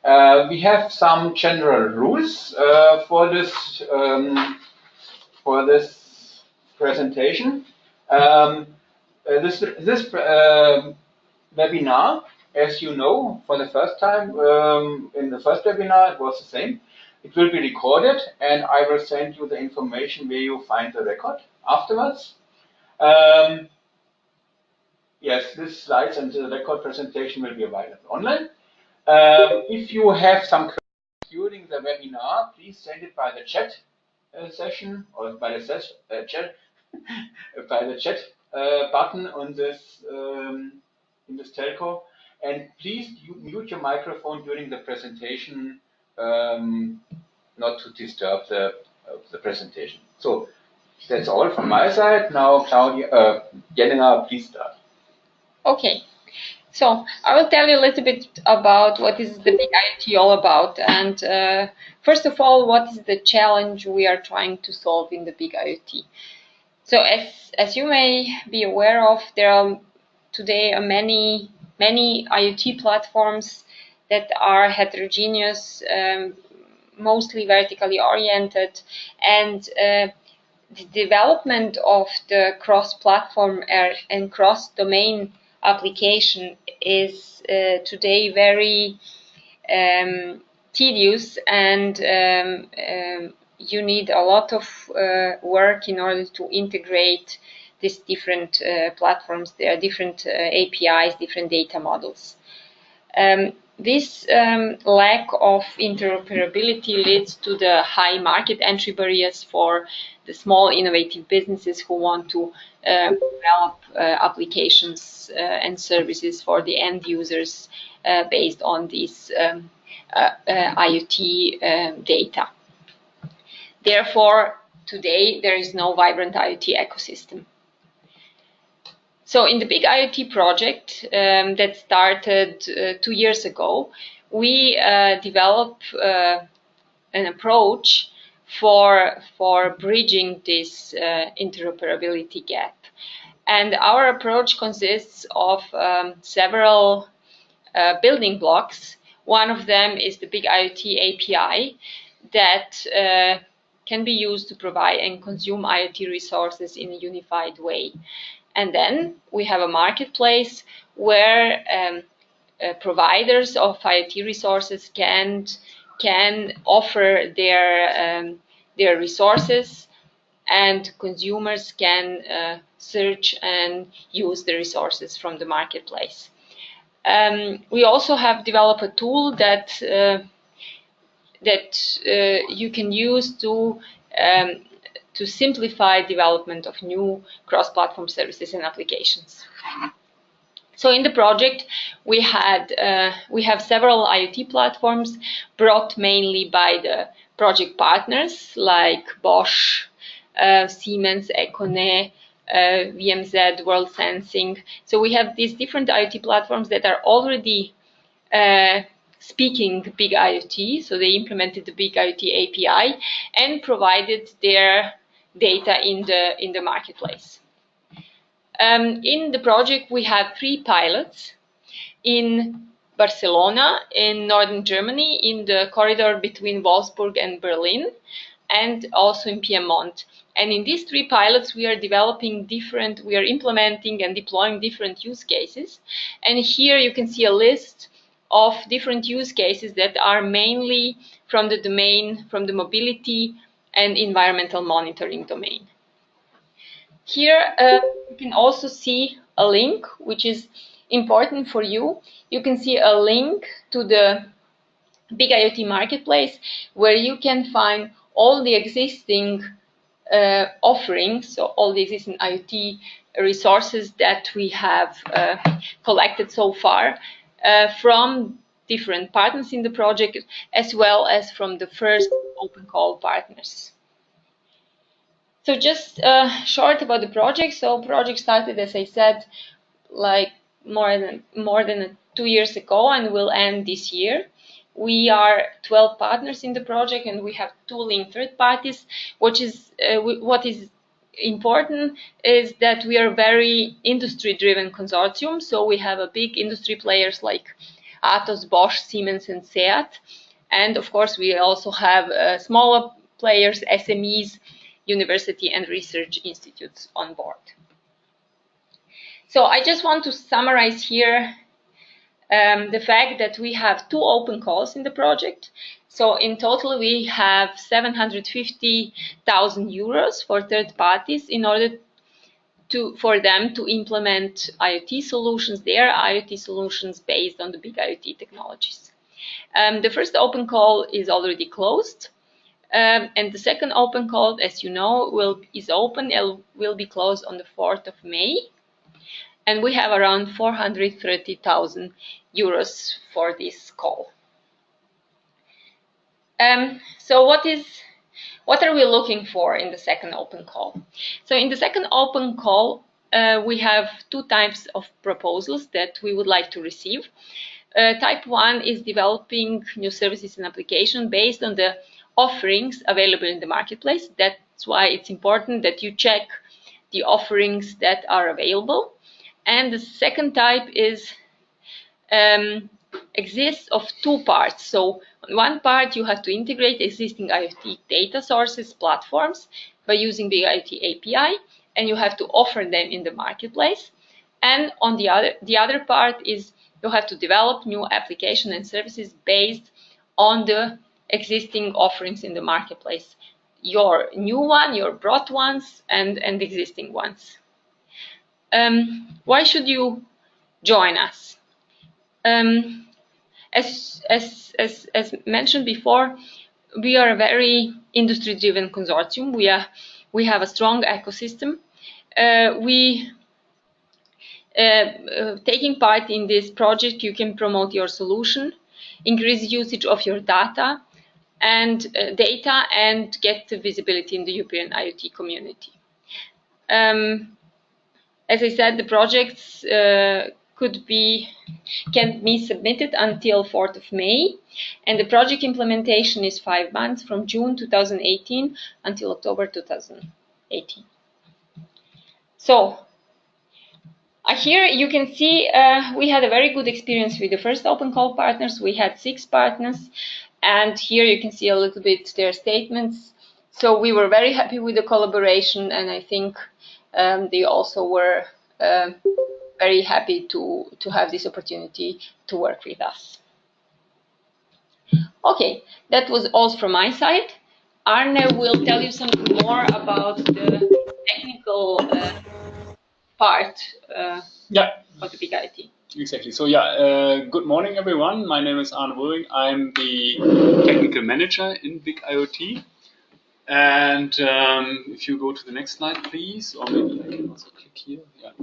We have some general rules for this presentation. This webinar, as you know, for the first time, in the first webinar, it was the same. It will be recorded, and I will send you the information where you find the record afterwards. Yes, this slides and the record presentation will be available online. If you have some questions during the webinar, please send it by the chat session or by the chat by the chat button on this in this telco. And please mute your microphone during the presentation, not to disturb the presentation. So that's all from my side. Now, Claudia, Jelena, please start. Okay. So I will tell you a little bit about what is the big IoT all about, and first of all, what is the challenge we are trying to solve in the big IoT. So as you may be aware of, there are today many IoT platforms that are heterogeneous, mostly vertically oriented, and the development of the cross-platform and cross-domain application is today very tedious, and you need a lot of work in order to integrate these different platforms. There are different APIs, different data models. This lack of interoperability leads to the high market entry barriers for the small innovative businesses who want to develop applications and services for the end users based on these IoT data. Therefore, today there is no vibrant IoT ecosystem. So in the big IoT project that started 2 years ago, we developed an approach for bridging this interoperability gap. And our approach consists of several building blocks. One of them is the big IoT API that can be used to provide and consume IoT resources in a unified way. And then we have a marketplace where providers of IoT resources can offer their resources, and consumers can search and use the resources from the marketplace. We also have developed a tool that you can use to simplify development of new cross-platform services and applications. So in the project, we have several IoT platforms brought mainly by the project partners like Bosch, Siemens, Econe, VMZ, World Sensing. So we have these different IoT platforms that are already speaking big IoT. So they implemented the big IoT API and provided their data in the marketplace. In the project, we have 3 pilots in Barcelona, in northern Germany, in the corridor between Wolfsburg and Berlin, and also in Piedmont. And in these 3 pilots, we are implementing and deploying different use cases. And here you can see a list of different use cases that are mainly from the domain, from the mobility and environmental monitoring domain. Here you can also see a link which is important for you. You can see a link to the big IoT marketplace where you can find all the existing offerings, so all the existing IoT resources that we have collected so far from different partners in the project, as well as from the first open call partners. So just short about the project. So project started, as I said, like more than 2 years ago and will end this year. We are 12 partners in the project and we have 2 linked third parties. What is important is that we are very industry-driven consortium. So we have a big industry players like Atos, Bosch, Siemens, and SEAT. And of course, we also have smaller players, SMEs, university and research institutes on board. So I just want to summarize here the fact that we have 2 open calls in the project. So in total, we have 750,000 euros for third parties in order for them to implement IoT solutions, their IoT solutions based on the big IoT technologies. The first open call is already closed. And the second open call, as you know, is open and will be closed on the 4th of May. And we have around 430,000 euros for this call. So what are we looking for in the second open call? So in the second open call, we have 2 types of proposals that we would like to receive. Type 1 is developing new services and applications based on the offerings available in the marketplace. That's why it's important that you check the offerings that are available. And the second type is exists of 2 parts. So on one part, you have to integrate existing IoT data sources, platforms by using the IoT API, and you have to offer them in the marketplace. And on the other part is you have to develop new applications and services based on the existing offerings in the marketplace. Your new one, your brought ones, and existing ones. Why should you join us? As mentioned before, we are a very industry-driven consortium. We have a strong ecosystem. Taking part in this project, you can promote your solution, increase usage of your data, and get visibility in the European IoT community. As I said, the projects can be submitted until 4th of May, and the project implementation is 5 months from June 2018 until October 2018. So here you can see we had a very good experience with the first open call partners. We had 6 partners, and here you can see a little bit their statements. So we were very happy with the collaboration, and I think they also were very happy to have this opportunity to work with us. Okay, that was all from my side. Arne will tell you something more about the technical part of the big IoT. Exactly. So good morning everyone. My name is Arne Wöhring. I'm the technical manager in Big IoT. And if you go to the next slide, please, or maybe I can also click here. Yeah.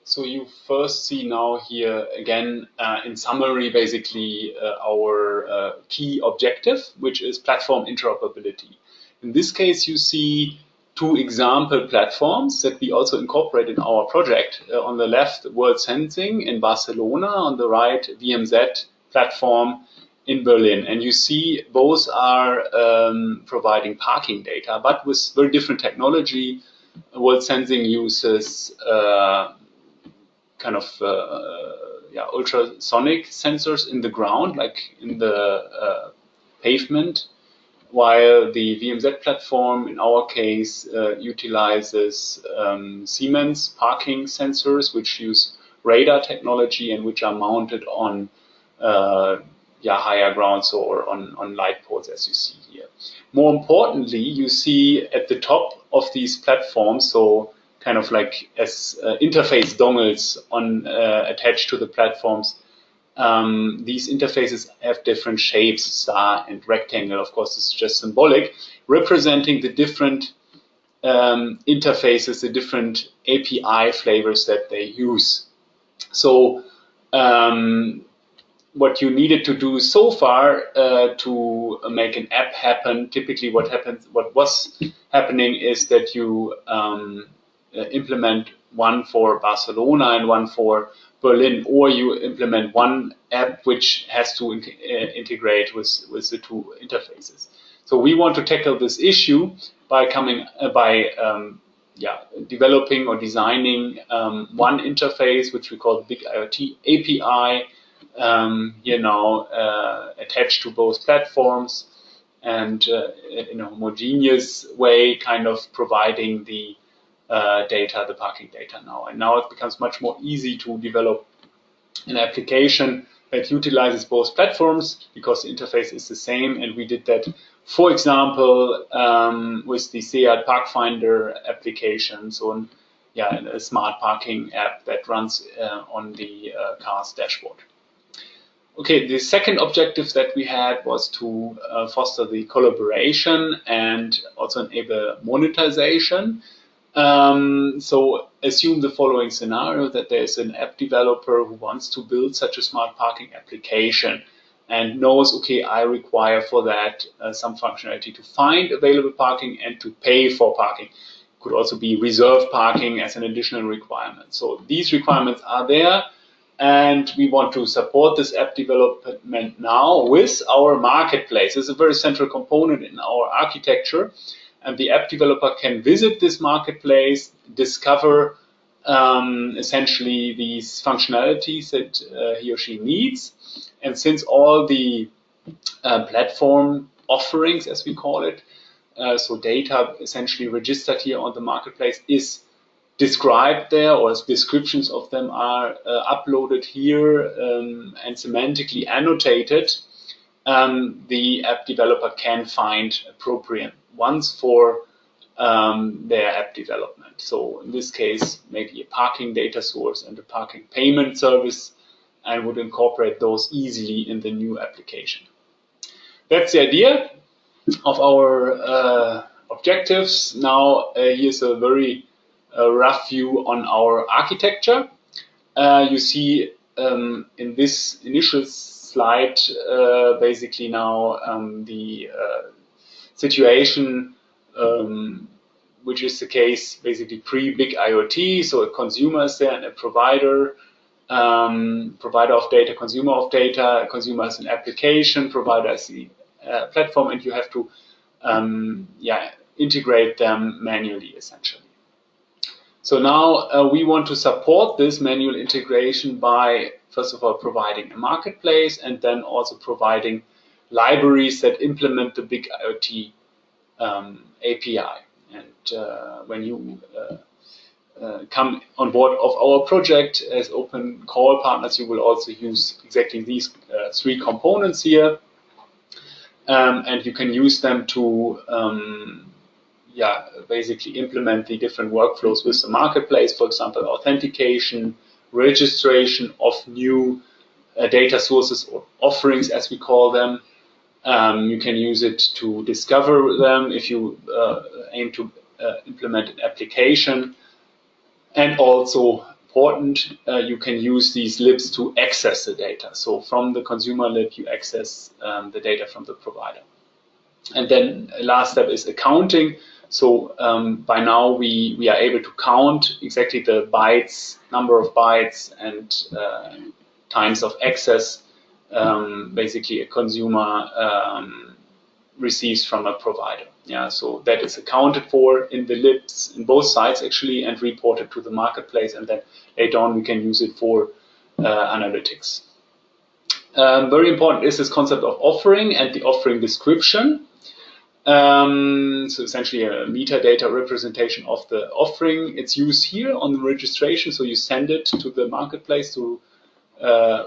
So you first see now here again, in summary, basically our key objective, which is platform interoperability. In this case, you see 2 example platforms that we also incorporate in our project. On the left, World Sensing in Barcelona. On the right, VMZ platform in Berlin. And you see both are providing parking data, but with very different technology. World Sensing uses ultrasonic sensors in the ground, like in the pavement, while the VMZ platform, in our case, utilizes Siemens parking sensors, which use radar technology and which are mounted on higher grounds or on light poles, as you see here. More importantly, you see at the top of these platforms, so kind of like as interface dongles attached to the platforms. These interfaces have different shapes, star and rectangle. Of course, this is just symbolic, representing the different interfaces, the different API flavors that they use. So what you needed to do so far to make an app happen, typically what was happening is that you implement one for Barcelona and one for Berlin, or you implement one app which has to integrate with the 2 interfaces. So we want to tackle this issue by developing or designing one interface, which we call the Big IoT API, attached to both platforms, and in a homogeneous way, kind of providing the data, the parking data now. And now it becomes much more easy to develop an application that utilizes both platforms because the interface is the same. And we did that, for example, with the Seat Park Finder application, so a smart parking app that runs on the car's dashboard. Okay, the second objective that we had was to foster the collaboration and also enable monetization. So assume the following scenario, that there's an app developer who wants to build such a smart parking application and knows, okay, I require for that some functionality to find available parking and to pay for parking. Could also be reserved parking as an additional requirement. So these requirements are there, and we want to support this app development now with our marketplace. It's a very central component in our architecture. And the app developer can visit this marketplace, discover essentially these functionalities that he or she needs. And since all the platform offerings, as we call it, so data essentially registered here on the marketplace is described there, or descriptions of them are uploaded here and semantically annotated, the app developer can find appropriate ones for their app development. So in this case, maybe a parking data source and a parking payment service, and would incorporate those easily in the new application. That's the idea of our objectives. Now here's a very rough view on our architecture. You see in this initial slide basically now the situation which is the case basically pre-big IoT. So a consumer is there and a provider, provider of data, consumer of data, consumer is an application, provider is the platform, and you have to integrate them manually essentially. So now we want to support this manual integration by, first of all, providing a marketplace, and then also providing libraries that implement the big IoT API. And when you come on board of our project as open call partners, you will also use exactly these three components here. And you can use them to basically implement the different workflows with the marketplace, for example, authentication, registration of new data sources or offerings, as we call them. You can use it to discover them if you aim to implement an application. And also important, you can use these libs to access the data. So from the consumer lib, you access the data from the provider. And then last step is accounting. So by now we are able to count exactly the bytes, number of bytes, and times of access basically a consumer receives from a provider. Yeah, so that is accounted for in the libs in both sides actually, and reported to the marketplace, and then later on we can use it for analytics. Very important is this concept of offering and the offering description. So essentially a metadata representation of the offering. It's used here on the registration, so you send it to the marketplace to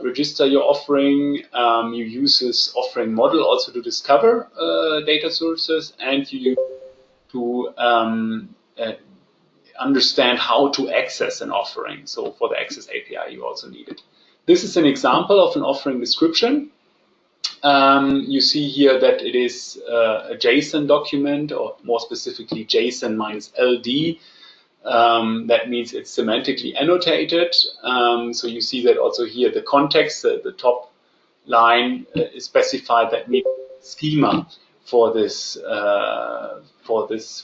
register your offering. You use this offering model also to discover data sources, and you use to understand how to access an offering. So for the Access API, you also need it. This is an example of an offering description. You see here that it is a JSON document, or more specifically JSON minus LD. That means it's semantically annotated. So you see that also here the context, the top line is specified. That means schema for this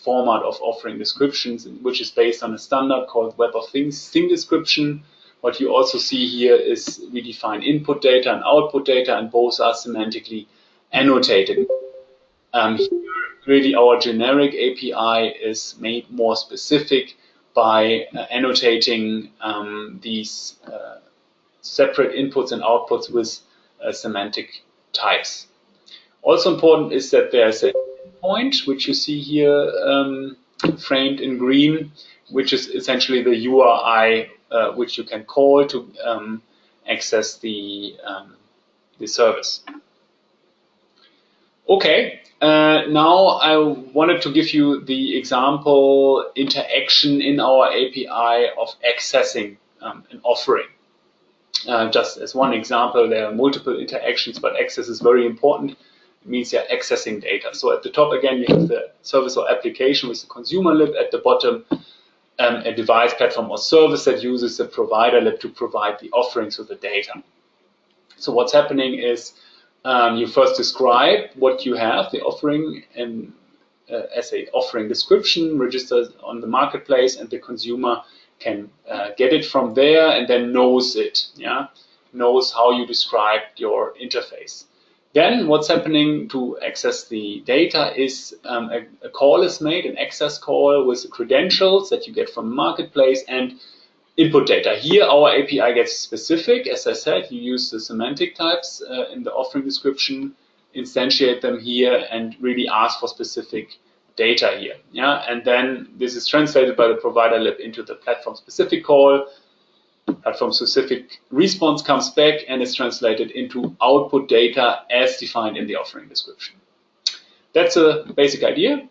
format of offering descriptions, which is based on a standard called Web of Things thing description. What you also see here is we define input data and output data, and both are semantically annotated. Here, really, our generic API is made more specific by annotating these separate inputs and outputs with semantic types. Also important is that there's a point, which you see here framed in green, which is essentially the URI which you can call to access the service. Okay, now I wanted to give you the example interaction in our API of accessing an offering. Just as one example, there are multiple interactions, but access is very important. It means you're accessing data. So at the top, again, you have the service or application with the consumer lib. At the bottom, a device, platform, or service that uses the provider lib to provide the offerings with the data. So what's happening is you first describe what you have, the offering, and as a offering description, registers on the marketplace, and the consumer can get it from there and then knows it, knows how you described your interface. Then what's happening to access the data is a call is made, an access call with the credentials that you get from the marketplace and input data. Here our API gets specific. As I said, you use the semantic types in the offering description, instantiate them here, and really ask for specific data here. And then this is translated by the provider lib into the platform specific call. Platform specific response comes back and is translated into output data as defined in the offering description. That's a basic idea.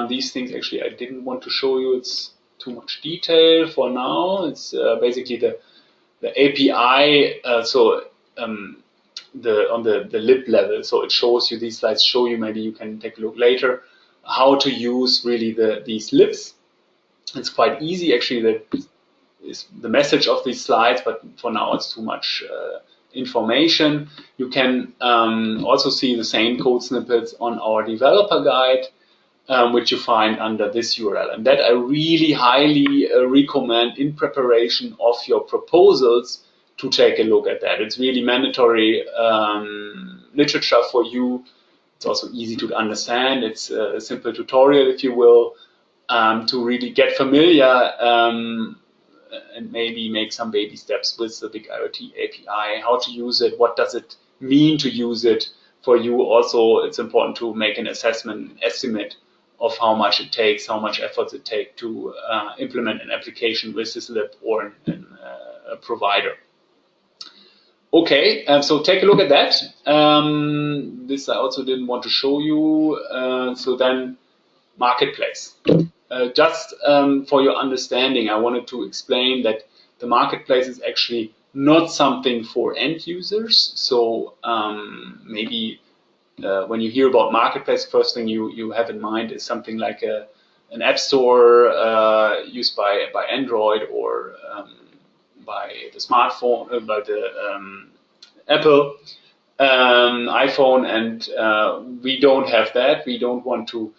These things actually I didn't want to show you. It's too much detail for now. It's basically the API. On the lib level. So it shows you, these slides show you, maybe you can take a look later, how to use really these libs. It's quite easy actually. That is the message of these slides, but for now it's too much information. You can also see the same code snippets on our developer guide, which you find under this URL. And that I really highly recommend in preparation of your proposals to take a look at that. It's really mandatory literature for you. It's also easy to understand. It's a simple tutorial, if you will, to really get familiar and maybe make some baby steps with the Big IoT API, how to use it, what does it mean to use it for you. Also, it's important to make an assessment, an estimate of how much it takes, how much effort it takes to implement an application with this lib or a provider. Okay, so take a look at that. This I also didn't want to show you. So then, marketplace. Just for your understanding, I wanted to explain that the marketplace is actually not something for end users. So maybe when you hear about marketplace, first thing you have in mind is something like an app store used by Android or by the smartphone, by the Apple iPhone, and we don't have that. We don't want to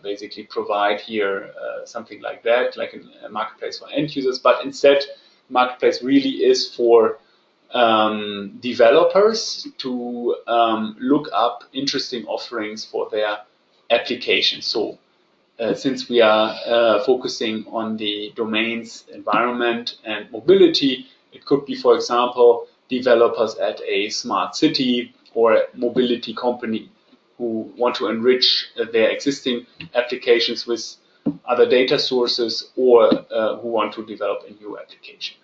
basically provide here something like that, like a marketplace for end users, but instead, marketplace really is for developers to look up interesting offerings for their application. So since we are focusing on the domains, environment, and mobility, it could be, for example, developers at a smart city or a mobility company who want to enrich their existing applications with other data sources, or who want to develop a new application.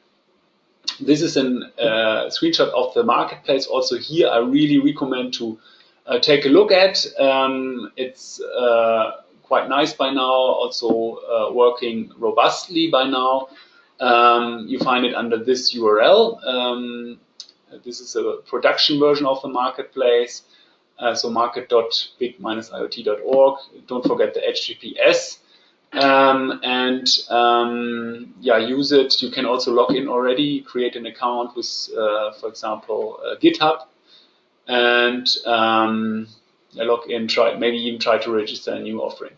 This is a screenshot of the marketplace. Also here, I really recommend to take a look at. It's quite nice by now, also working robustly by now. You find it under this URL. This is a production version of the marketplace. So market.big-iot.org. Don't forget the HTTPS. Use it. You can also log in already, create an account with, for example, GitHub, and log in, maybe even try to register a new offering.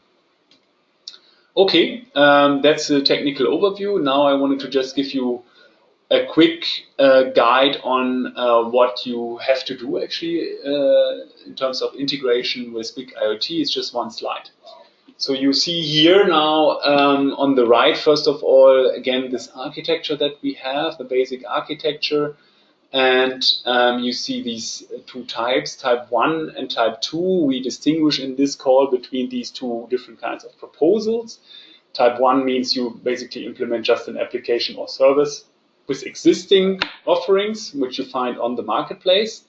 Okay, that's the technical overview. Now I wanted to just give you a quick guide on what you have to do actually in terms of integration with Big IoT. It's just one slide. So you see here now on the right, first of all, again, this architecture that we have, the basic architecture. And you see these two types, type 1 and type 2. We distinguish in this call between these two different kinds of proposals. Type 1 means you basically implement just an application or service with existing offerings, which you find on the marketplace.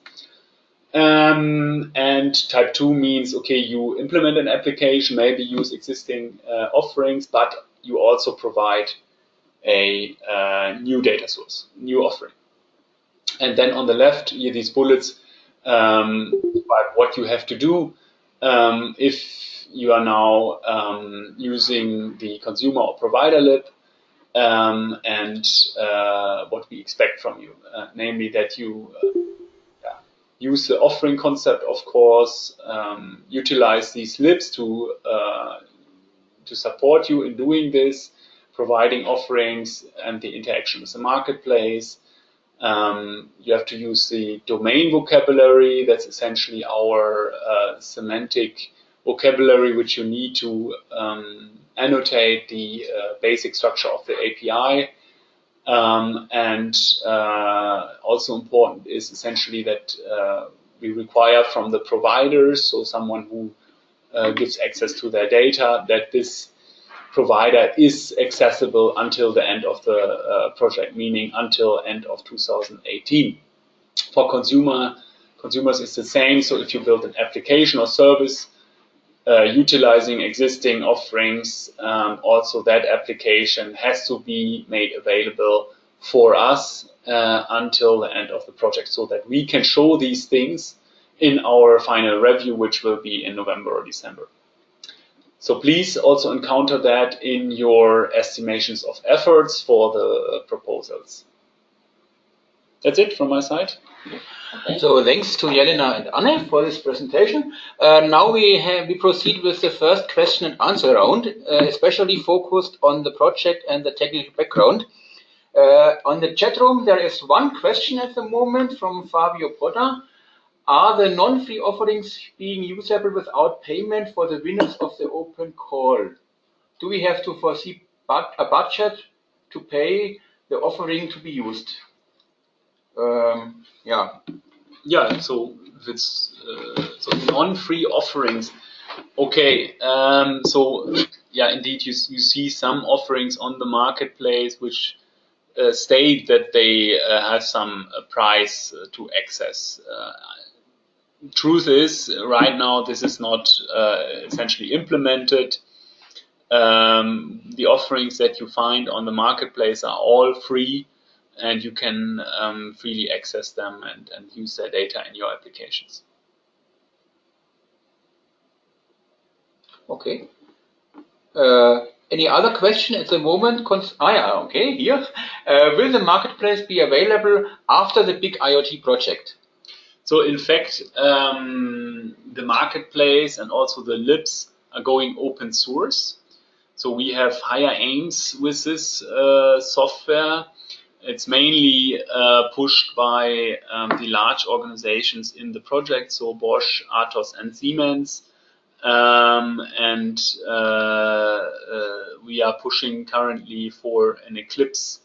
And type 2 means, okay, you implement an application, maybe use existing offerings, but you also provide a new data source, new offering. And then on the left, here these bullets describe what you have to do if you are now using the consumer or provider lib, and what we expect from you, namely that you use the offering concept, of course, utilize these libs to support you in doing this, providing offerings and the interaction with the marketplace. You have to use the domain vocabulary. That's essentially our semantic vocabulary, which you need to annotate the basic structure of the API. And also important is essentially that we require from the providers, so someone who gives access to their data, that this provider is accessible until the end of the project, meaning until end of 2018. For consumers, it's the same. So if you build an application or service utilizing existing offerings, also that application has to be made available for us until the end of the project, so that we can show these things in our final review, which will be in November or December. So please also encounter that in your estimations of efforts for the proposals. That's it from my side. Okay. So thanks to Jelena and Anne for this presentation. Now we proceed with the first question and answer round, especially focused on the project and the technical background. On the chat room, there is one question at the moment from Fabio Potta. Are the non-free offerings being usable without payment for the winners of the open call? Do we have to foresee a budget to pay the offering to be used? Yeah, so if it's so non-free offerings, okay. So yeah, indeed, you see some offerings on the marketplace which state that they have some price to access. Truth is, right now, this is not essentially implemented. The offerings that you find on the marketplace are all free, and you can freely access them and use their data in your applications. Okay. Any other question at the moment? Okay, here. Will the marketplace be available after the big IoT project? So in fact, the marketplace and also the libs are going open source. So we have higher aims with this software. It's mainly pushed by the large organizations in the project, so Bosch, Atos, and Siemens. And we are pushing currently for an Eclipse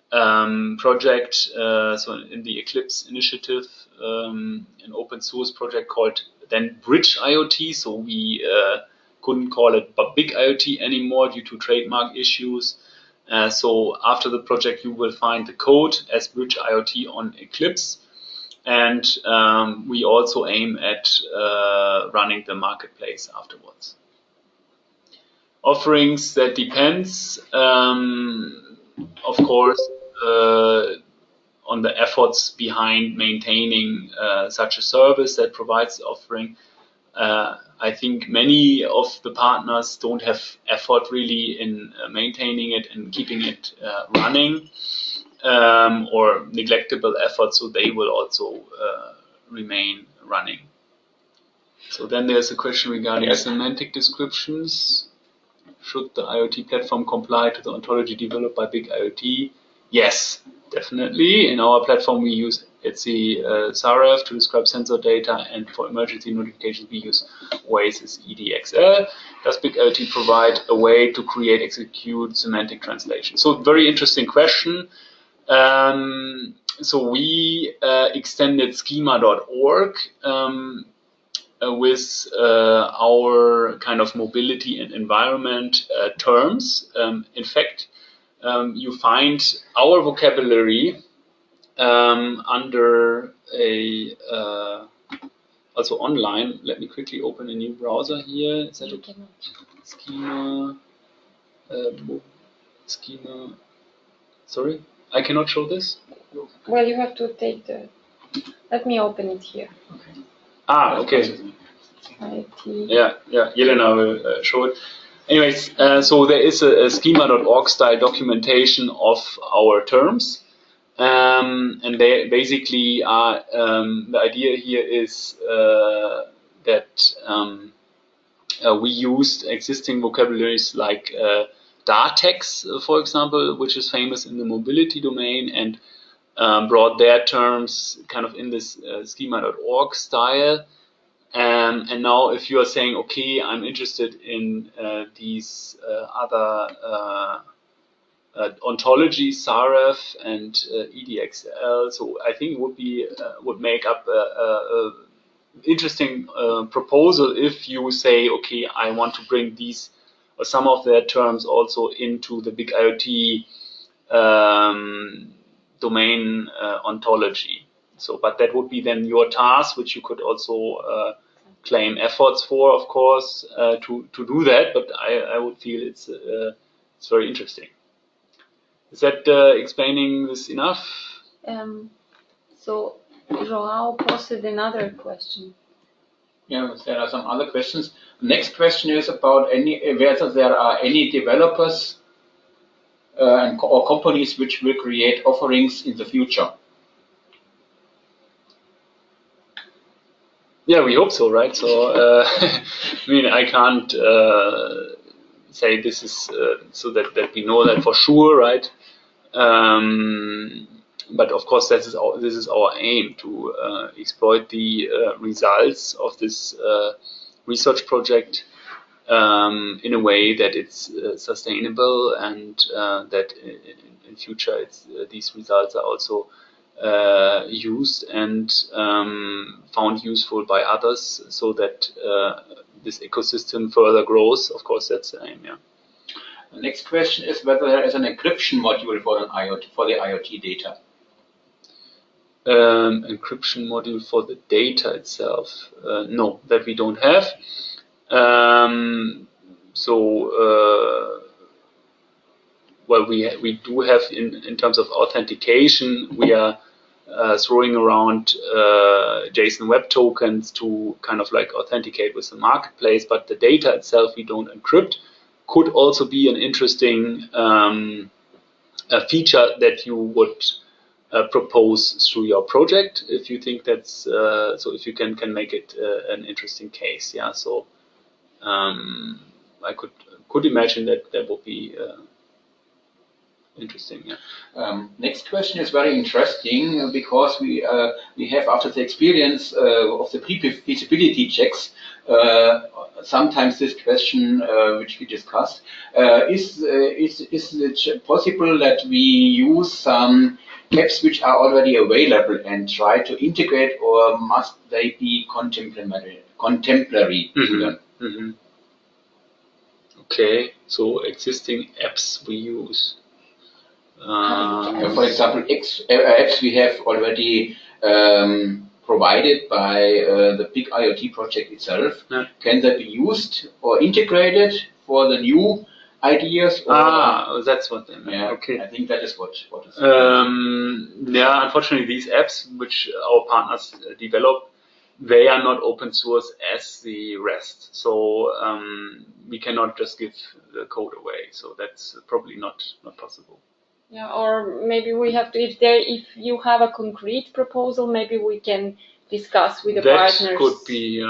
project, so in the Eclipse initiative, an open source project called then Bridge IoT. So we couldn't call it Big IoT anymore due to trademark issues. So after the project, you will find the code as Bridge IoT on Eclipse. And we also aim at running the marketplace afterwards. Offerings, that depends, of course, on the efforts behind maintaining such a service that provides the offering. I think many of the partners don't have effort really in maintaining it and keeping it running, or neglectable effort, so they will also remain running. So then there's a question regarding semantic descriptions. Should the IoT platform comply to the ontology developed by Big IoT? Yes, definitely. In our platform, we use it's the SAREF to describe sensor data, and for emergency notifications we use Oasis EDXL. Does Big IoT provide a way to create, execute semantic translation? So very interesting question. So we extended schema.org with our kind of mobility and environment terms. In fact, you find our vocabulary under a also online. Let me quickly open a new browser here. Is that okay? Schema. Schema. Sorry, I cannot show this. Well, you have to take the. Let me open it here. Okay. Ah, okay. IoT. Yeah, Jelena will show it. Anyways, so there is a schema.org style documentation of our terms. And they basically are, the idea here is that we used existing vocabularies like Datex, for example, which is famous in the mobility domain, and brought their terms kind of in this schema.org style. And now if you are saying, okay, I'm interested in these other ontologies, SAREF and EDXL, so I think it would make up a interesting proposal if you say, okay, I want to bring these or some of their terms also into the Big IoT domain ontology. So, but that would be then your task, which you could also claim efforts for, of course, to do that. But I would feel it's very interesting. Is that explaining this enough? So Joao posted another question. Yeah, there are some other questions. Next question is about whether there are any developers or companies which will create offerings in the future. Yeah, we hope so, right? So, I mean, I can't say this is so that we know that for sure, right? But of course, this is our aim to exploit the results of this research project in a way that it's sustainable and that in future these results are also used and found useful by others, so that this ecosystem further grows. Of course, that's the aim. Yeah. The next question is whether there is an encryption module for the IoT data. Encryption module for the data itself? No, that we don't have. Well, we do have in terms of authentication, we are throwing around JSON Web Tokens to kind of like authenticate with the marketplace, but the data itself we don't encrypt. Could also be an interesting feature that you would propose through your project, if you think that's so. If you can make it an interesting case, yeah. So I could imagine that would be interesting. Yeah. Next question is very interesting because we have, after the experience of the pre-feasibility checks, sometimes this question which we discussed is it possible that we use some apps which are already available and try to integrate, or must they be contemporary? Mm-hmm. Mm-hmm. Okay, so existing apps we use. For example, apps we have already provided by the Big IoT project itself. Yeah. Can they be used or integrated for the new ideas? Or that's what they mean. Yeah, okay. I think that is what is. Yeah, unfortunately, these apps which our partners develop, they are not open source as the rest. So we cannot just give the code away. So that's probably not possible. Yeah, or maybe we have to, if you have a concrete proposal, maybe we can discuss with the partners. That could be,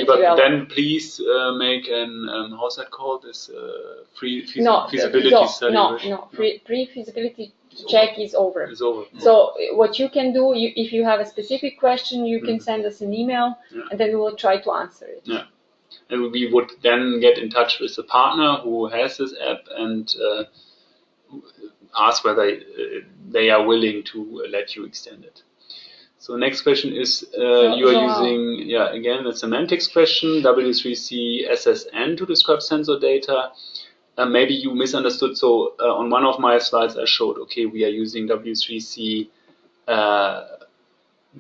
but then please make an, how's that called, this feasibility study? No, pre-feasibility check is over. It's over. So what you can do, if you have a specific question, you can send us an email, and then we will try to answer it. Yeah. And we would then get in touch with the partner who has this app and ask whether they are willing to let you extend it. So next question is, you are using, again, a semantics question, W3C SSN to describe sensor data. Maybe you misunderstood. So on one of my slides, I showed, okay, we are using W3C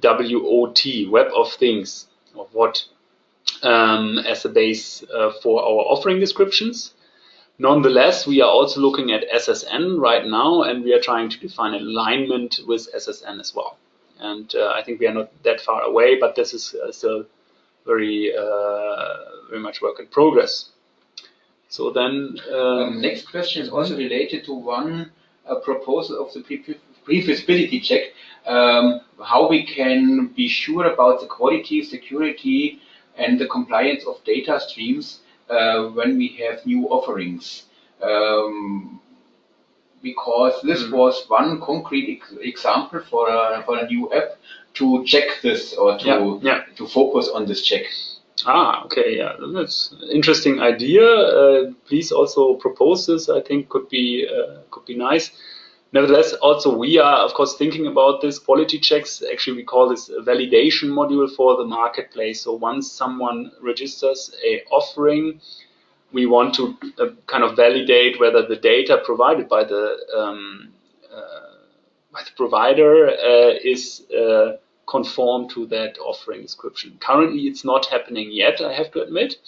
WOT, Web of Things, or what, as a base for our offering descriptions. Nonetheless, we are also looking at SSN right now, and we are trying to define alignment with SSN as well. And I think we are not that far away, but this is still very much work in progress. So then, next question is also related to one proposal of the pre-feasibility check. How we can be sure about the quality, security, and the compliance of data streams when we have new offerings. Because this was one concrete example for a new app to check this or to focus on this check. Okay, yeah, that's an interesting idea. Please also propose this. I think could be nice. Nevertheless, also we are of course thinking about this quality checks. Actually, we call this a validation module for the marketplace. So once someone registers a offering, we want to kind of validate whether the data provided by the provider is conform to that offering description. Currently, it's not happening yet, I have to admit,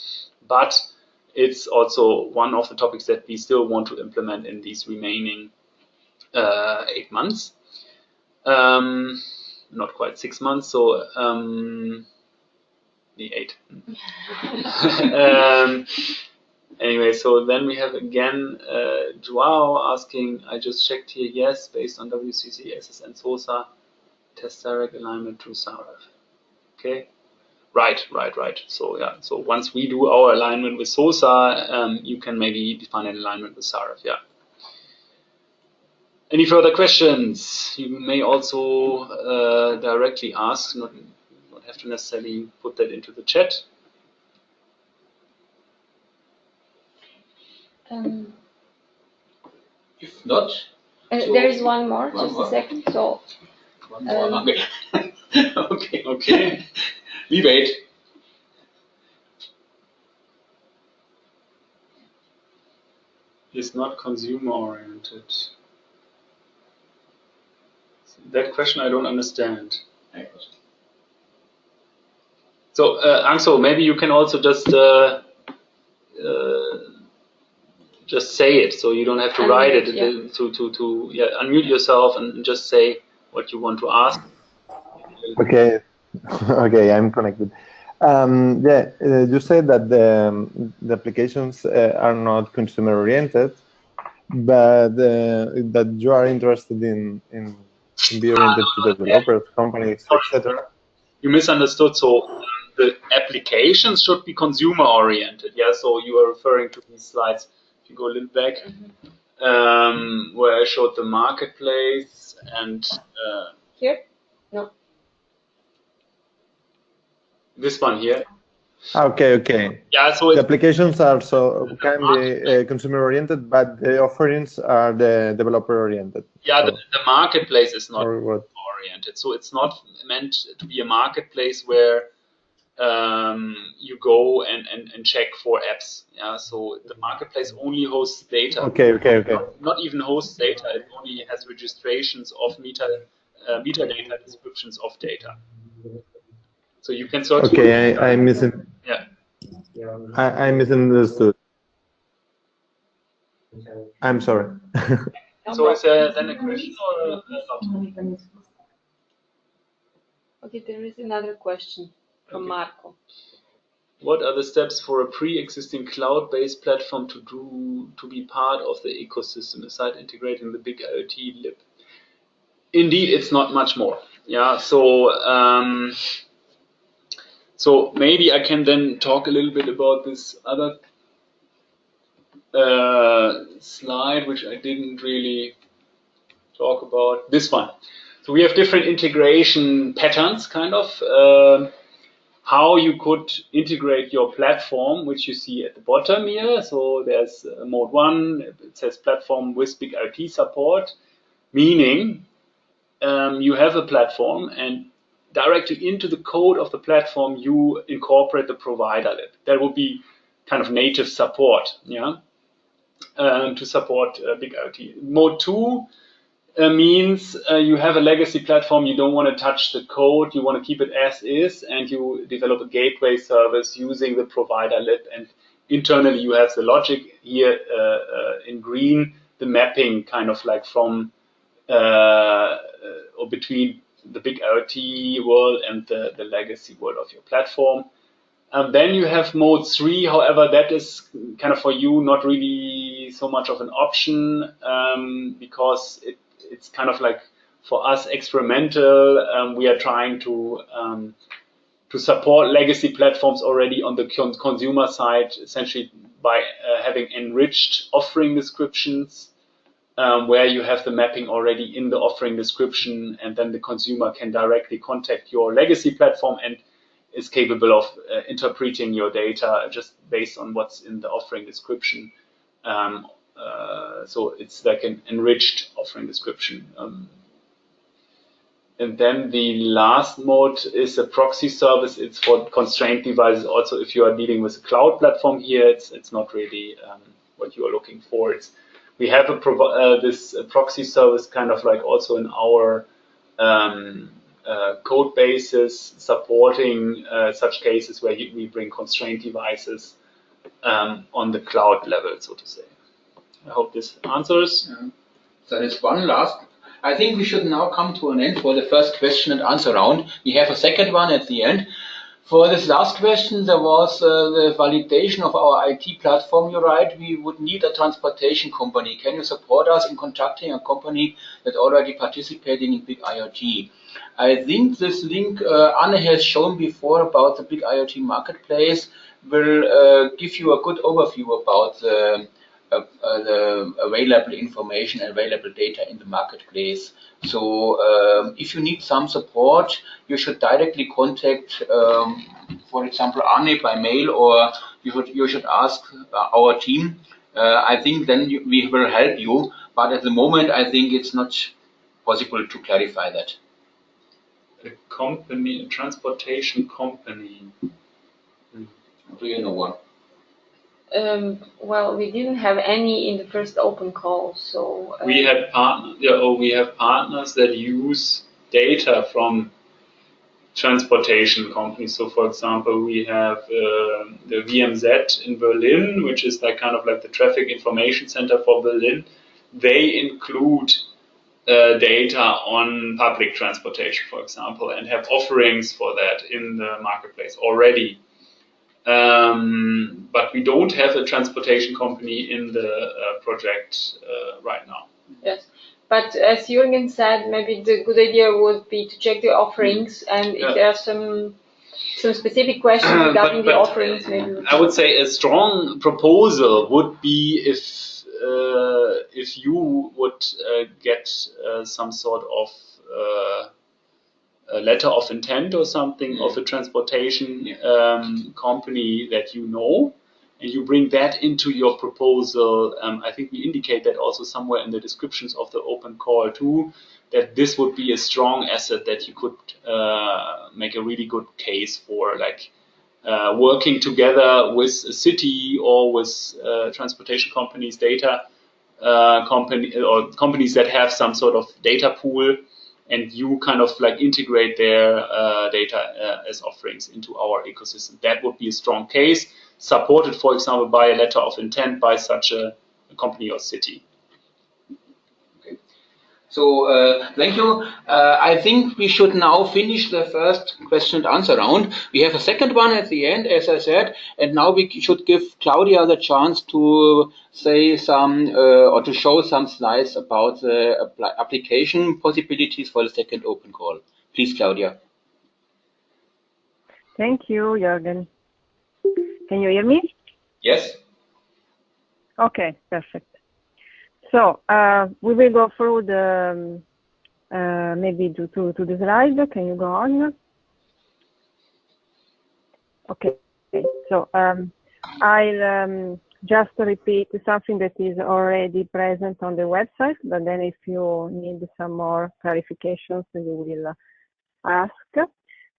but it's also one of the topics that we still want to implement in these remaining 8 months. Not quite 6 months, so the 8. Anyway, so then we have again Joao asking, I just checked here, yes, based on WCC, SSN, SOSA, test direct alignment to SARF. Okay, right. So yeah, so once we do our alignment with SOSA, you can maybe define an alignment with SARF. Yeah. Any further questions? You may also directly ask, not have to necessarily put that into the chat. If not, so there is one more. Just a second. So. One more. Okay. Okay. We wait. Is not consumer oriented. That question I don't understand. So, Angso, maybe you can also just say it, so you don't have to write it. To unmute yourself and just say what you want to ask. Okay, okay, I'm connected. You said that the applications are not consumer oriented, but that you are interested in be oriented to developers, companies, etc. You misunderstood. So the applications should be consumer oriented. Yeah. So you are referring to these slides. If you go a little back, where I showed the marketplace and here. No. This one here. Okay. Yeah, so the applications can be consumer oriented, but the offerings are the developer oriented. Yeah, so. the marketplace is not oriented, so it's not meant to be a marketplace where you go and check for apps. Yeah, so the marketplace only hosts data. Okay. Not even hosts data; it only has registrations of metadata descriptions of data. So you can search. Okay, I misunderstood. I'm sorry. So is there then a question or not? Okay, there is another question from Marco. What are the steps for a pre-existing cloud-based platform to be part of the ecosystem aside integrating the big IoT lib? Indeed, it's not much more. Yeah, so maybe I can then talk a little bit about this other slide, which I didn't really talk about this one. So we have different integration patterns, kind of, how you could integrate your platform, which you see at the bottom here. So there's mode 1, it says platform with big IoT support, meaning you have a platform and directly into the code of the platform you incorporate the provider lib. That would be kind of native support, yeah, to support big IoT. Mode 2 means you have a legacy platform, you don't want to touch the code, you want to keep it as is, and you develop a gateway service using the provider lib, and internally you have the logic here in green, the mapping kind of like from or between the big IoT world and the legacy world of your platform. Then you have mode 3, however, that is kind of for you not really so much of an option because it's kind of like for us experimental. We are trying to support legacy platforms already on the consumer side, essentially by having enriched offering descriptions where you have the mapping already in the offering description, and then the consumer can directly contact your legacy platform and is capable of interpreting your data just based on what's in the offering description. So it's like an enriched offering description. And then the last mode is a proxy service. It's for constrained devices. Also, if you are dealing with a cloud platform here, it's not really what you are looking for. We have this proxy service kind of like also in our code bases supporting such cases where we bring constrained devices on the cloud level, so to say. I hope this answers. There is one last. I think we should now come to an end for the first question and answer round. We have a second one at the end. For this last question, there was the validation of our IT platform. You're right, we would need a transportation company. Can you support us in contacting a company that already participating in big IoT? I think this link Anne has shown before about the big IoT marketplace will give you a good overview about the available information and available data in the marketplace. So if you need some support, you should directly contact, for example, Arne by mail, or you should ask our team. I think then we will help you. But at the moment, I think it's not possible to clarify that. A company, a transportation company. Do you know one? Well, we didn't have any in the first open call, so we had we have partners that use data from transportation companies. So, for example, we have the VMZ in Berlin, which is like kind of like the traffic information center for Berlin. They include data on public transportation, for example, and have offerings for that in the marketplace already. But we don't have a transportation company in the project right now. Yes, but as Jürgen said, maybe the good idea would be to check the offerings, and if there are some specific questions regarding the offerings, maybe. I would say a strong proposal would be if you would get some sort of a letter of intent or something of a transportation company that you know, and you bring that into your proposal. I think we indicate that also somewhere in the descriptions of the open call too, that this would be a strong asset that you could make a really good case for, like working together with a city or with transportation companies, data or companies that have some sort of data pool, and you kind of like integrate their data as offerings into our ecosystem. That would be a strong case, supported, for example, by a letter of intent by such a company or city. Okay. So thank you. I think we should now finish the first question and answer round. We have a second one at the end, as I said, and now we should give Claudia the chance to say some or to show some slides about the application possibilities for the second open call. Please, Claudia. Thank you, Jürgen. Can you hear me? Yes. Okay, perfect. So we will go through the maybe to the slide. Can you go on? Okay. So I'll just repeat something that is already present on the website, but then if you need some more clarifications, you will ask.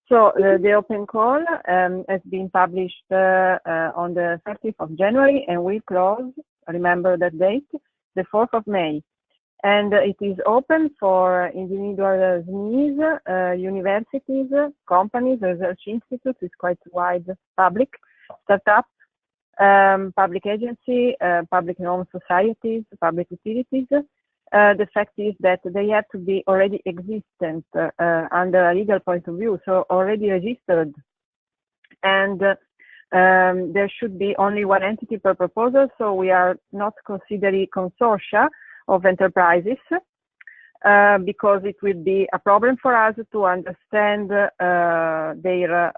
So the open call has been published on the 30th of January and will close, remember that date, the 4th of May. And it is open for individual SMEs, universities, companies, research institutes, it's quite wide public, startups, public agency, public non-societies, public utilities. The fact is that they have to be already existent under a legal point of view, so already registered. And there should be only one entity per proposal, so we are not considering consortia of enterprises because it will be a problem for us to understand their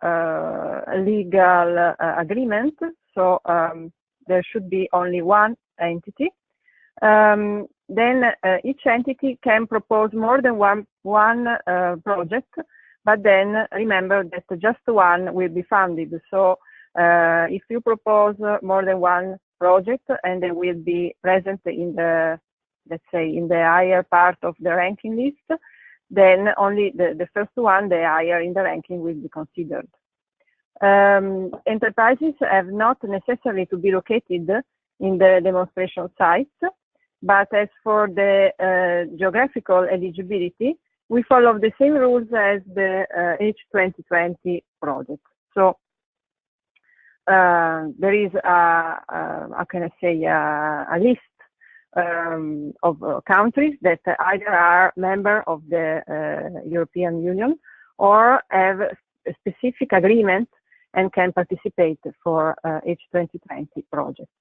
legal agreement. So there should be only one entity. Then each entity can propose more than one project, but then remember that just one will be funded. So if you propose more than one project and they will be present in the, let's say, in the higher part of the ranking list, then only the first one, the higher in the ranking, will be considered. Enterprises have not necessarily to be located in the demonstration sites, but as for the geographical eligibility, we follow the same rules as the H2020 project. So there is how can I say, a list of countries that either are member of the European Union or have a specific agreement and can participate for H2020 projects.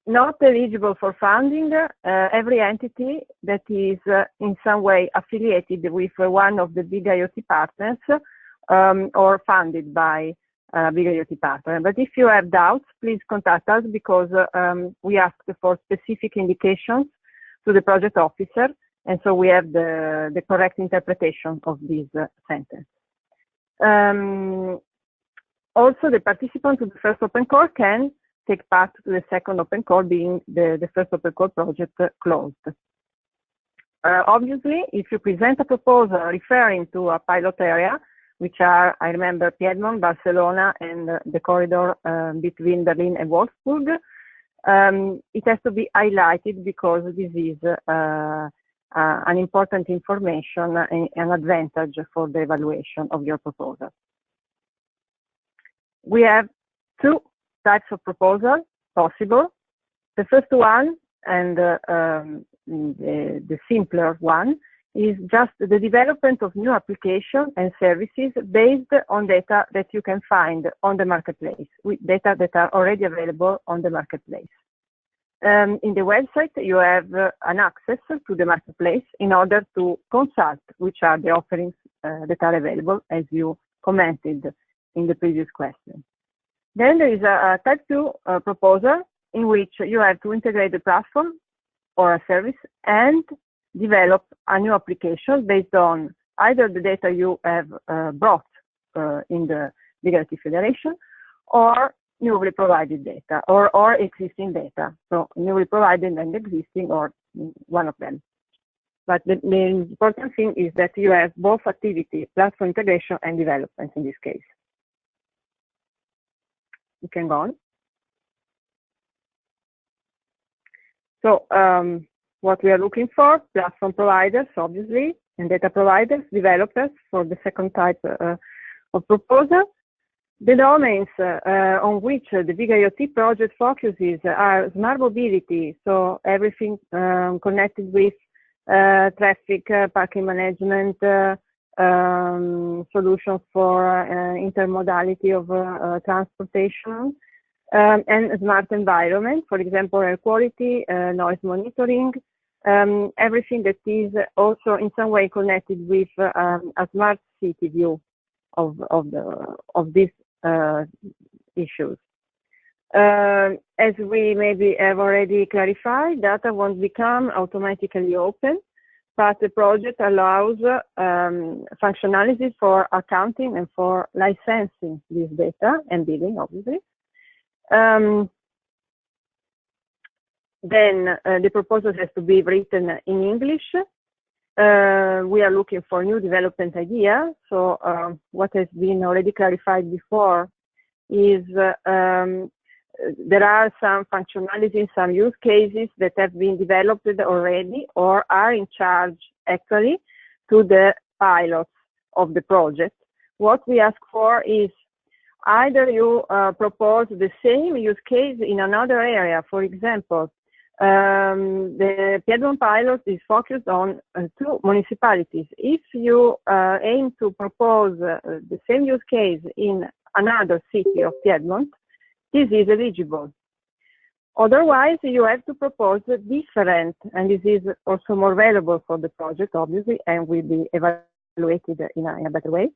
Not eligible for funding, every entity that is in some way affiliated with one of the big IoT partners or funded by big IoT partner. But if you have doubts, please contact us because we ask for specific indications to the project officer, and so we have the correct interpretation of this sentence. Also, the participant to the first open call can take part to the second open call, being the first open call project closed. Obviously, if you present a proposal referring to a pilot area, which are, I remember, Piedmont, Barcelona, and the corridor between Berlin and Wolfsburg, it has to be highlighted because this is an important information and an advantage for the evaluation of your proposal. We have two types of proposal possible. The first one, and the simpler one, is just the development of new applications and services based on data that you can find on the marketplace, with data that are already available on the marketplace. In the website, you have an access to the marketplace in order to consult which are the offerings that are available, as you commented in the previous question. Then there is a type 2 proposal in which you have to integrate the platform or a service and develop a new application based on either the data you have brought in the Big IoT Federation or newly provided data or existing data. So newly provided and existing, or one of them. But the important thing is that you have both activity, platform integration and development in this case. You can go on. So what we are looking for, platform providers, obviously, and data providers, developers for the second type of proposal. The domains on which the Big IoT project focuses are smart mobility, so everything connected with traffic, parking management, solutions for intermodality of transportation, and smart environment, for example, air quality, noise monitoring, everything that is also in some way connected with a smart city view of these issues. As we maybe have already clarified, data won't become automatically open, but the project allows functionalities for accounting and for licensing this data and billing, obviously. Then the proposal has to be written in English. We are looking for new development ideas. So what has been already clarified before is there are some functionalities, some use cases that have been developed already or are in charge actually to the pilots of the project. What we ask for is either you propose the same use case in another area. For example, the Piedmont pilot is focused on 2 municipalities. If you aim to propose the same use case in another city of Piedmont, this is eligible. Otherwise, you have to propose different, and this is also more valuable for the project, obviously, and will be evaluated in a better way.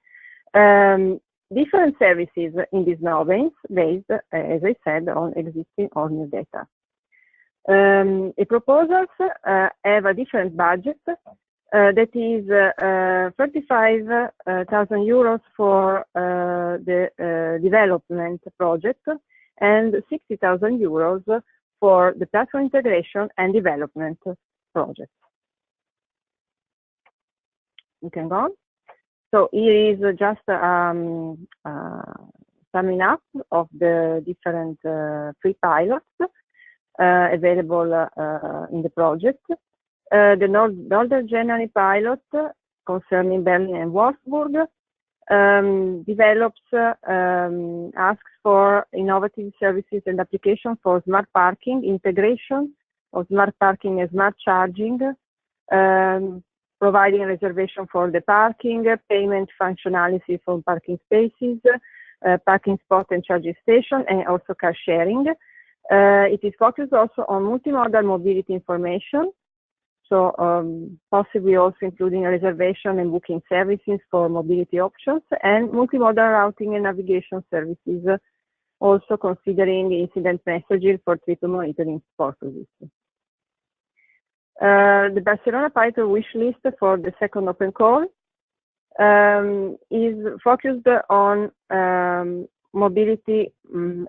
Different services in these domains based, as I said, on existing or new data. The proposals have a different budget that is 35,000 euros for the development project and 60,000 euros for the platform integration and development project. You can go on. So here is just summing up of the different pre-pilots available in the project. The Northern Germany pilot concerning Berlin and Wolfsburg develops, asks for innovative services and applications for smart parking, integration of smart parking and smart charging, providing reservation for the parking, payment functionality for parking spaces, parking spot and charging station, and also car sharing. It is focused also on multimodal mobility information, so possibly also including reservation and booking services for mobility options, and multimodal routing and navigation services, also considering incident messaging for trip monitoring purposes. The Barcelona pilot wish list for the second open call is focused on mobility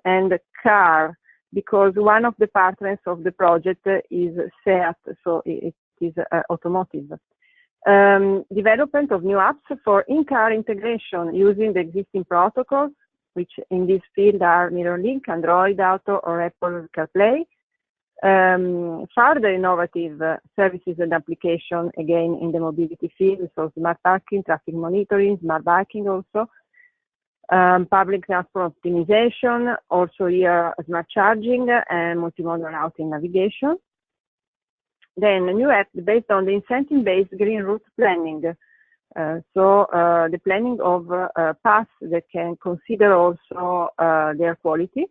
and car, because one of the partners of the project is SEAT, so it is automotive. Development of new apps for in-car integration using the existing protocols, which in this field are MirrorLink, Android Auto, or Apple CarPlay. Further innovative services and application, again, in the mobility field, so smart parking, traffic monitoring, smart biking also. Public transport optimization, also here smart charging and multimodal routing navigation. Then a new app based on the incentive-based green route planning. The planning of paths that can consider also their quality,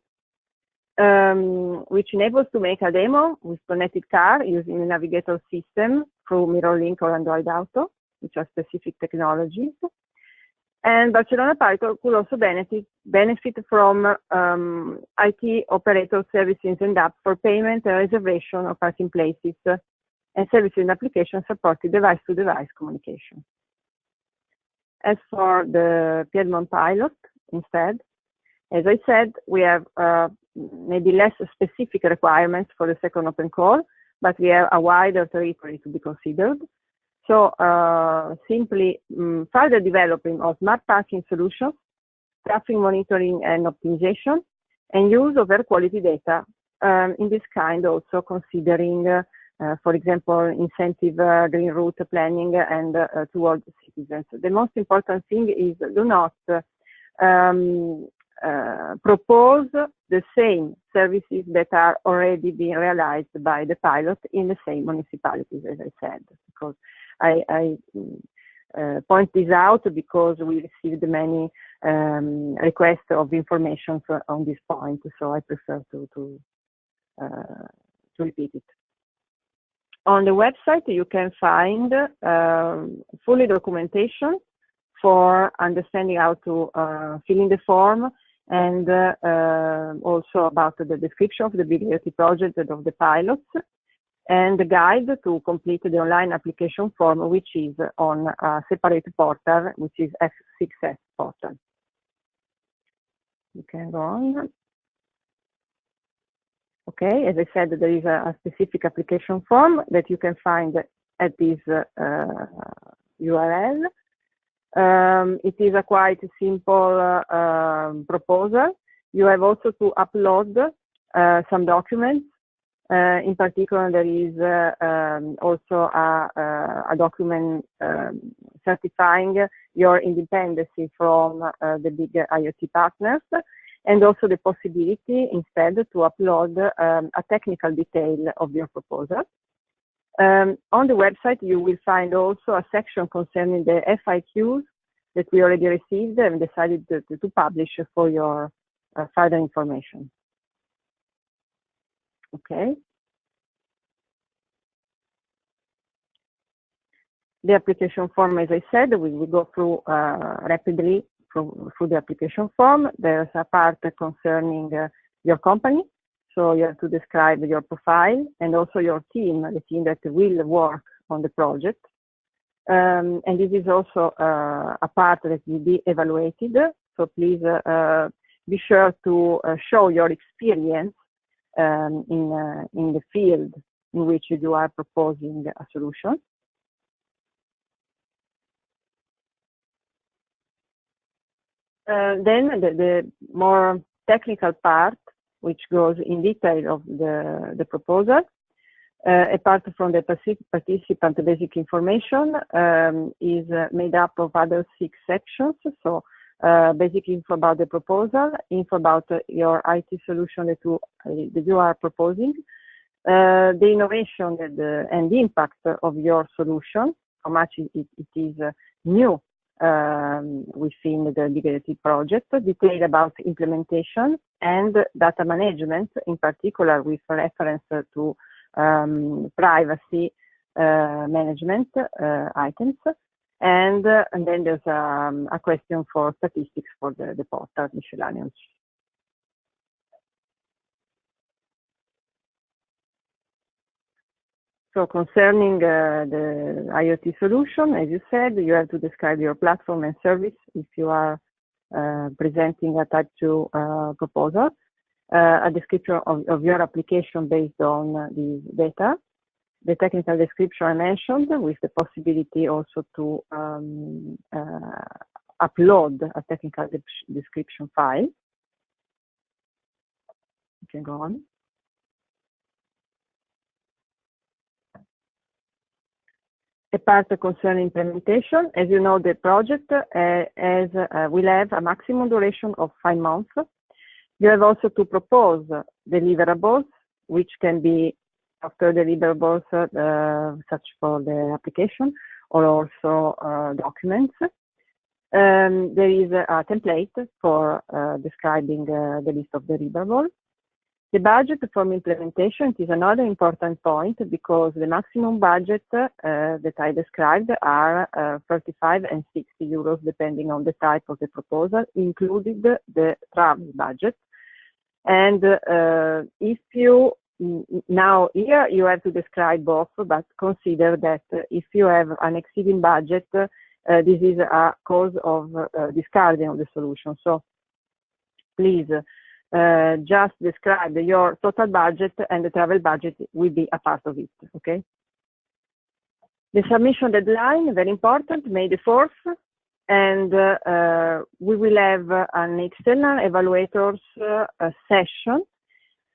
which enables to make a demo with connected car using the navigator system through MirrorLink or Android Auto, which are specific technologies. And Barcelona pilot could also benefit from IT operator services and apps for payment and reservation of parking places and services and applications supporting device-to-device communication. As for the Piedmont pilot, instead, as I said, we have maybe less specific requirements for the second open call, but we have a wider territory to be considered. So simply further developing of smart parking solutions, traffic monitoring and optimization, and use of air quality data in this kind, also considering, for example, incentive green route planning and towards citizens. The most important thing is do not propose the same services that are already being realized by the pilot in the same municipalities, as I said, because I point this out because we received many requests of information on this point, so I prefer to repeat it. On the website, you can find fully documentation for understanding how to fill in the form, and also about the description of the big IoT project and of the pilots, and the guide to complete the online application form, which is on a separate portal, which is F6S portal. You can go on. Okay, as I said, there is a specific application form that you can find at this URL. It is a quite simple proposal. You have also to upload some documents. In particular, there is also a document certifying your independency from the big IoT partners, and also the possibility instead to upload a technical detail of your proposal. On the website, you will find also a section concerning the FAQs that we already received and decided to publish for your further information. Okay. The application form, as I said, we will go through rapidly through the application form. There's a part concerning your company. So you have to describe your profile and also your team, the team that will work on the project. And this is also a part that will be evaluated. So please be sure to show your experience in the field in which you are proposing a solution. Then the more technical part, which goes in detail of the proposal, apart from the participant basic information, is made up of other 6 sections. So basic info about the proposal, info about your IT solution that you are proposing, the innovation and the impact of your solution, how much it is new within the big IoT project, detail about implementation and data management, in particular with reference to privacy management items, and then there's a question for statistics for the portal miscellaneous. So concerning the IoT solution, as you said, you have to describe your platform and service if you are presenting a type 2 proposal, a description of your application based on these data, the technical description I mentioned, with the possibility also to upload a technical description file. You can go on. A part concerning implementation, as you know, the project will have a maximum duration of 5 months. You have also to propose deliverables, which can be software deliverables, such for the application, or also documents. There is a template for describing the list of deliverables. The budget for implementation is another important point, because the maximum budget that I described are 35 and 60 euros, depending on the type of the proposal, including the travel budget. And if you, now here you have to describe both, but consider that if you have an exceeding budget, this is a cause of discarding of the solution. So please, just describe your total budget, and the travel budget will be a part of it, okay? The submission deadline, very important, May the 4th, and we will have an external evaluators session,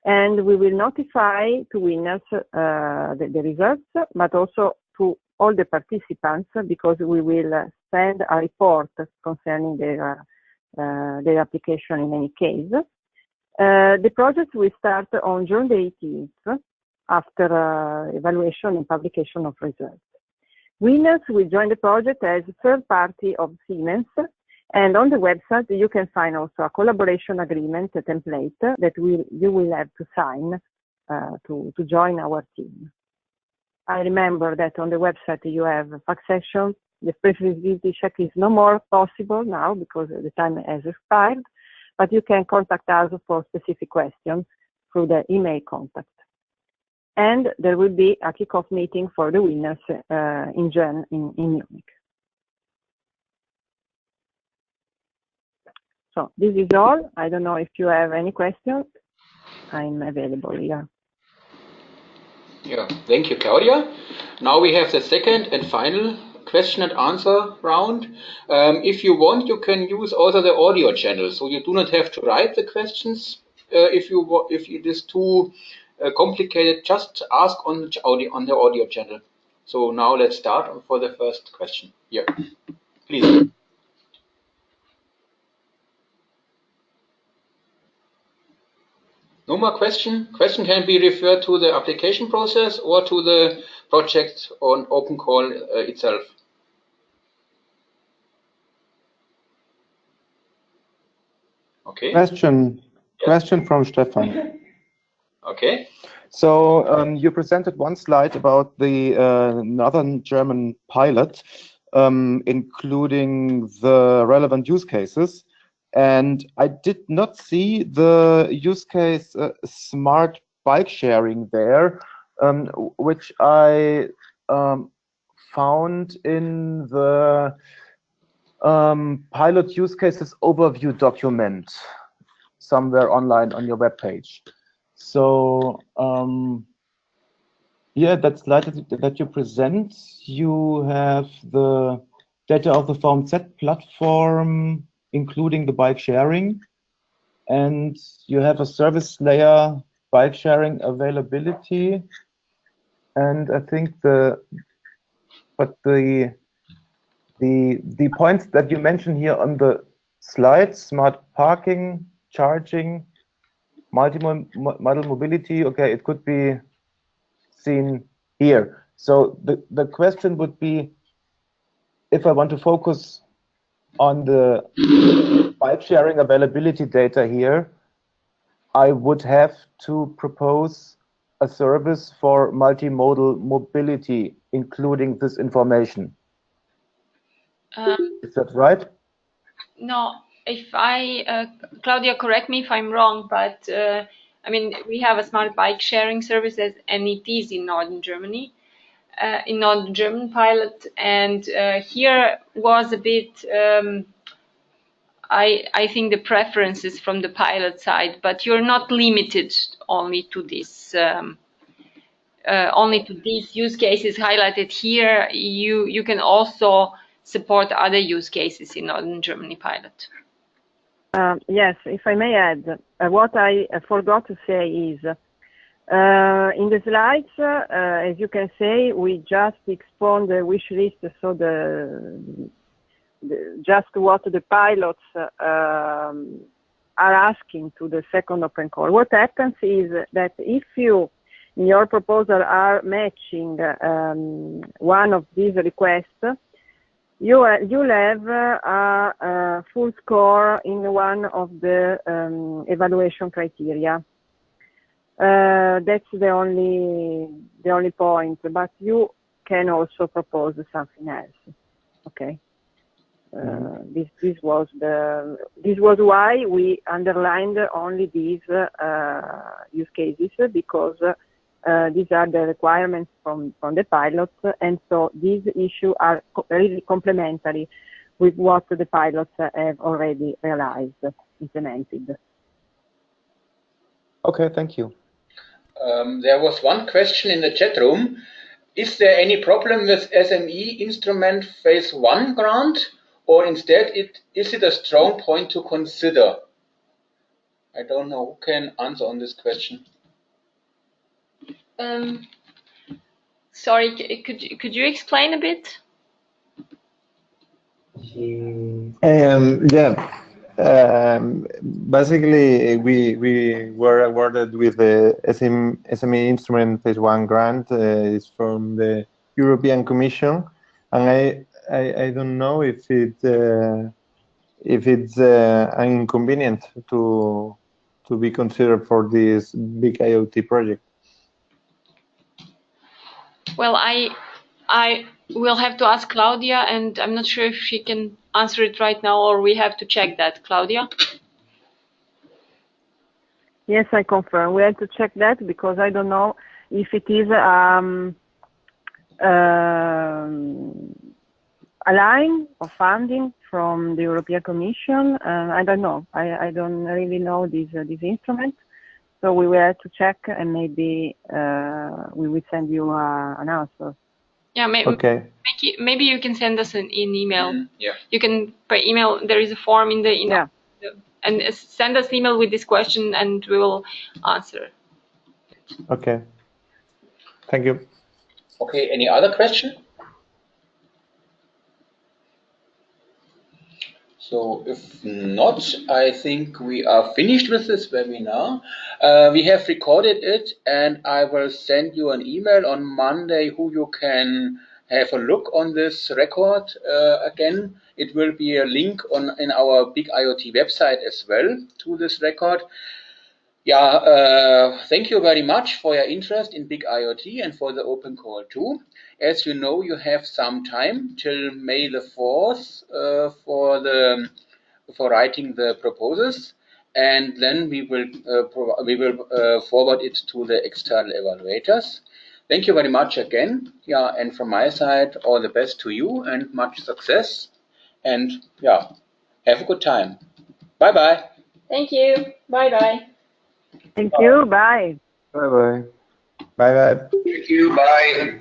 and we will notify to winners the results, but also to all the participants, because we will send a report concerning their application in any case. The project will start on June the 18th, after evaluation and publication of results. Winners will join the project as third party of Siemens, and on the website you can find also a collaboration agreement template that you will have to sign to join our team. I remember that on the website you have a fact section. The feasibility check is no more possible now because the time has expired. but you can contact us for specific questions through the email contact. And there will be a kickoff meeting for the winners in June in Munich. So this is all. I don't know if you have any questions. I'm available here. Yeah, thank you, Claudia. Now we have the second and final question and answer round. If you want, you can use also the audio channel, so you do not have to write the questions. If it is too complicated, just ask on the audio channel. So now let's start for the first question. Yeah, please. No more question? Question can be referred to the application process or to the project on open call itself. Okay. Question from Stefan. Okay. So you presented one slide about the northern German pilot, including the relevant use cases. And I did not see the use case smart bike sharing there, which I found in the pilot use cases overview document somewhere online on your webpage. So yeah, that slide that you present, you have the data of the VMZ platform, including the bike sharing, and you have a service layer bike sharing availability. And I think the points that you mentioned here on the slide, smart parking, charging, multimodal mobility, okay, it could be seen here. So the question would be, if I want to focus on the bike sharing availability data here, I would have to propose a service for multimodal mobility, including this information. Is that right? No, if Claudia, correct me if I'm wrong, but I mean, we have a smart bike sharing services, and it is in Northern Germany, in Northern German pilot, and here was a bit, I think the preferences from the pilot side, but you're not limited only to this. Only to these use cases highlighted here. You can also support other use cases in Northern Germany pilot. Yes, if I may add, what I forgot to say is, in the slides, as you can see, we just explained the wish list, so just what the pilots are asking to the second open call. What happens is that if you, in your proposal, are matching one of these requests, you'll have a full score in one of the evaluation criteria. That's the only point, but you can also propose something else. Okay. This was why we underlined only these use cases, because these are the requirements from the pilots, and so these issues are really complementary with what the pilots have already realized, implemented. Okay, thank you. There was one question in the chat room. Is there any problem with SME instrument phase 1 grant, or instead is it a strong point to consider? I don't know who can answer on this question. Sorry, could you explain a bit? Basically, we were awarded with the SME Instrument Phase 1 grant. It's from the European Commission, and I don't know if it's an inconvenient to be considered for this big IoT project. Well, I will have to ask Claudia, and I'm not sure if she can answer it right now, or we have to check that. Claudia? Yes, I confirm. We have to check that because I don't know if it is a line of funding from the European Commission. I don't know. I don't really know this instrument. So we will have to check, and maybe we will send you an answer. Yeah, Okay. maybe you can send us an email. Yeah. You can by email. There is a form in the Yeah. and send us email with this question, and we will answer. Okay. Thank you. Okay, any other question? So if not, I think we are finished with this webinar. We have recorded it, and I will send you an email on Monday who you can have a look on this record again. It will be a link in our Big IoT website as well to this record. Yeah, thank you very much for your interest in Big IoT and for the open call too. As you know, you have some time till May the 4th for writing the proposals, and then we will forward it to the external evaluators. Thank you very much again. Yeah, and from my side, all the best to you and much success. And yeah, have a good time. Bye bye. Thank you. Bye bye. Thank you. Bye. Bye bye. Bye bye. Thank you. Bye.